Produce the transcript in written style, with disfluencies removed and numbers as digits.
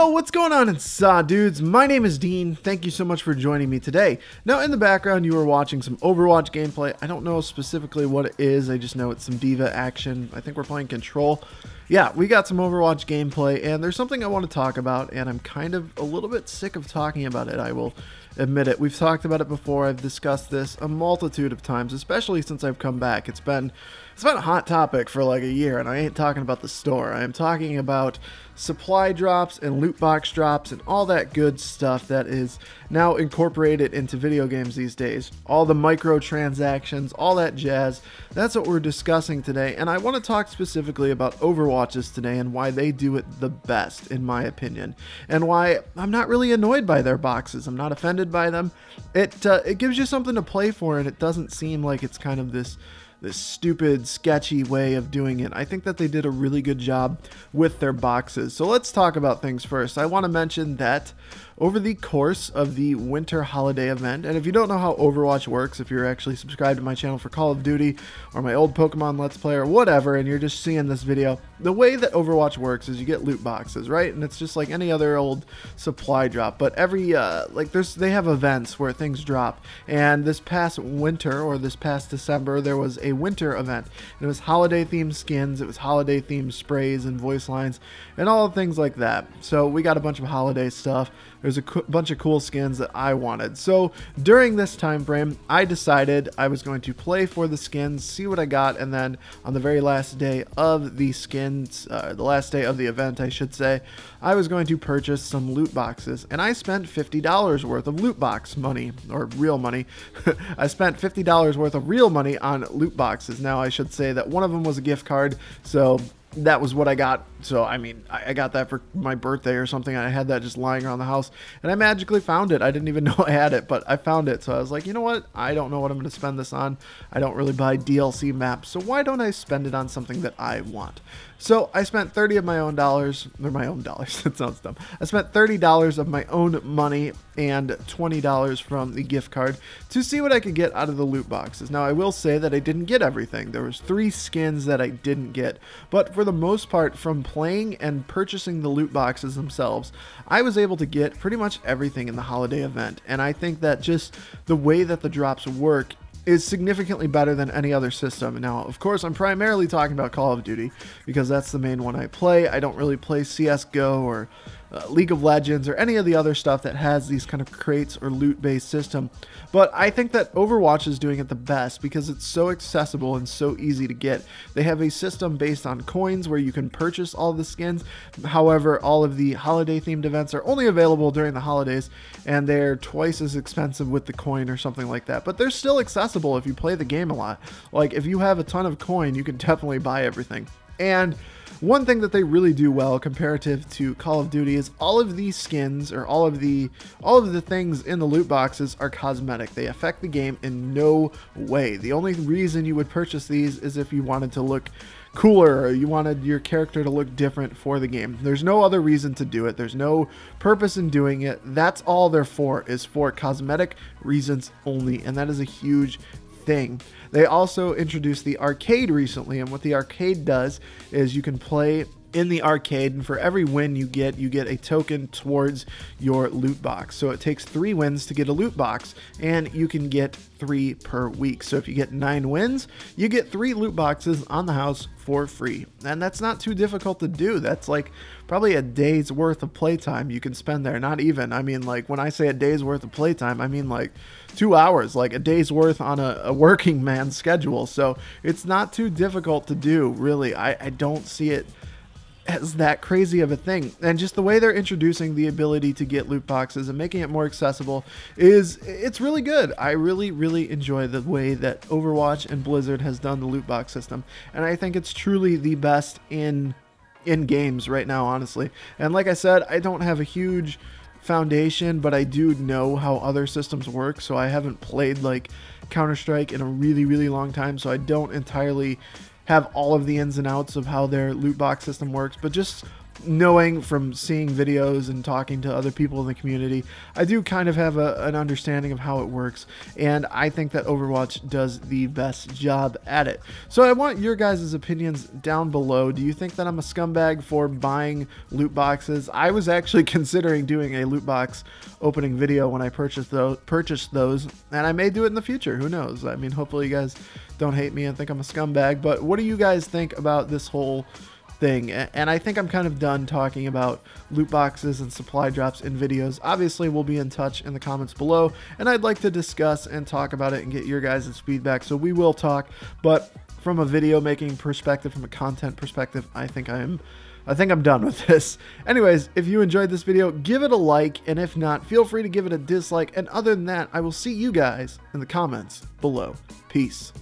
Yo, what's going on inside, dudes? My name is Dean. Thank you so much for joining me today. Now, in the background, you are watching some Overwatch gameplay. I don't know specifically what it is. I just know it's some diva action. I think we're playing Control. Yeah, we got some Overwatch gameplay, and there's something I want to talk about, and I'm kind of a little bit sick of talking about it, I will admit it. We've talked about it before. I've discussed this a multitude of times, especially since I've come back. It's been a hot topic for like a year, and I ain't talking about the store. I am talking about supply drops and loot box drops and all that good stuff that is now incorporated into video games these days. All the microtransactions, all that jazz. That's what we're discussing today, and I want to talk specifically about Overwatches today and why they do it the best, in my opinion, and why I'm not really annoyed by their boxes. I'm not offended by them. It gives you something to play for, and it doesn't seem like it's kind of this stupid, sketchy way of doing it. I think that they did a really good job with their boxes. So let's talk about things first. I want to mention that over the course of the winter holiday event, and if you don't know how Overwatch works, if you're actually subscribed to my channel for Call of Duty or my old Pokemon Let's Play or whatever, and you're just seeing this video, the way that Overwatch works is you get loot boxes, right? And it's just like any other old supply drop, but every they have events where things drop. And this past winter, or this past December, there was a winter event. And it was holiday themed skins, it was holiday themed sprays and voice lines and all things like that. So we got a bunch of holiday stuff. There's a bunch of cool skins that I wanted. So during this time frame, I decided I was going to play for the skins, see what I got, and then on the very last day of the skins, the last day of the event, I should say, I was going to purchase some loot boxes. And I spent $50 worth of loot box money, or real money. I spent $50 worth of real money on loot boxes. Now, I should say that one of them was a gift card, so that was what I got. So, I mean, I got that for my birthday or something. I had that just lying around the house, and I magically found it. I didn't even know I had it, but I found it. So I was like, you know what? I don't know what I'm going to spend this on. I don't really buy DLC maps, so why don't I spend it on something that I want? So I spent 30 of my own dollars, or my own dollars, that sounds dumb. I spent $30 of my own money and $20 from the gift card to see what I could get out of the loot boxes. Now, I will say that I didn't get everything. There was 3 skins that I didn't get, but for the most part, from playing and purchasing the loot boxes themselves, I was able to get pretty much everything in the holiday event. And I think that just the way that the drops work is significantly better than any other system. Now, of course, I'm primarily talking about Call of Duty because that's the main one I play. I don't really play CSGO or League of Legends or any of the other stuff that has these kind of crates or loot-based system. But I think that Overwatch is doing it the best because it's so accessible and so easy to get. They have a system based on coins where you can purchase all the skins. However, all of the holiday-themed events are only available during the holidays, and they're twice as expensive with the coin or something like that. But they're still accessible if you play the game a lot. Like, if you have a ton of coin, you can definitely buy everything. And one thing that they really do well comparative to Call of Duty is all of these skins, or all of the things in the loot boxes, are cosmetic. They affect the game in no way. The only reason you would purchase these is if you wanted to look cooler, or you wanted your character to look different for the game. There's no other reason to do it. There's no purpose in doing it. That's all they're for, is for cosmetic reasons only, and that is a huge thing. They also introduced the arcade recently, and what the arcade does is you can play in the arcade, and for every win you get a token towards your loot box. So it takes 3 wins to get a loot box, and you can get 3 per week. So if you get 9 wins, you get 3 loot boxes on the house for free. And that's not too difficult to do. That's like probably a day's worth of playtime you can spend there. Not even. I mean, like, when I say a day's worth of playtime, I mean like 2 hours, like a day's worth on a working man's schedule. So it's not too difficult to do, really. I don't see it as that crazy of a thing. And just the way they're introducing the ability to get loot boxes and making it more accessible it's really good. I really enjoy the way that Overwatch and Blizzard has done the loot box system, and I think it's truly the best in games right now, honestly. And like I said, I don't have a huge foundation, but I do know how other systems work. So I haven't played like Counter-Strike in a really long time, so I don't entirely have all of the ins and outs of how their loot box system works, but just knowing from seeing videos and talking to other people in the community, I do kind of have an understanding of how it works, and I think that Overwatch does the best job at it. So I want your guys' opinions down below. Do you think that I'm a scumbag for buying loot boxes? I was actually considering doing a loot box opening video when I purchased those, and I may do it in the future. Who knows? I mean, hopefully you guys don't hate me and think I'm a scumbag, but what do you guys think about this whole thing? And I think I'm kind of done talking about loot boxes and supply drops in videos. Obviously, we'll be in touch in the comments below, and I'd like to discuss and talk about it and get your guys' feedback, so we will talk. But from a video making perspective, from a content perspective, I think I'm done with this. Anyways, if you enjoyed this video, give it a like, and if not, feel free to give it a dislike. And other than that, I will see you guys in the comments below. Peace.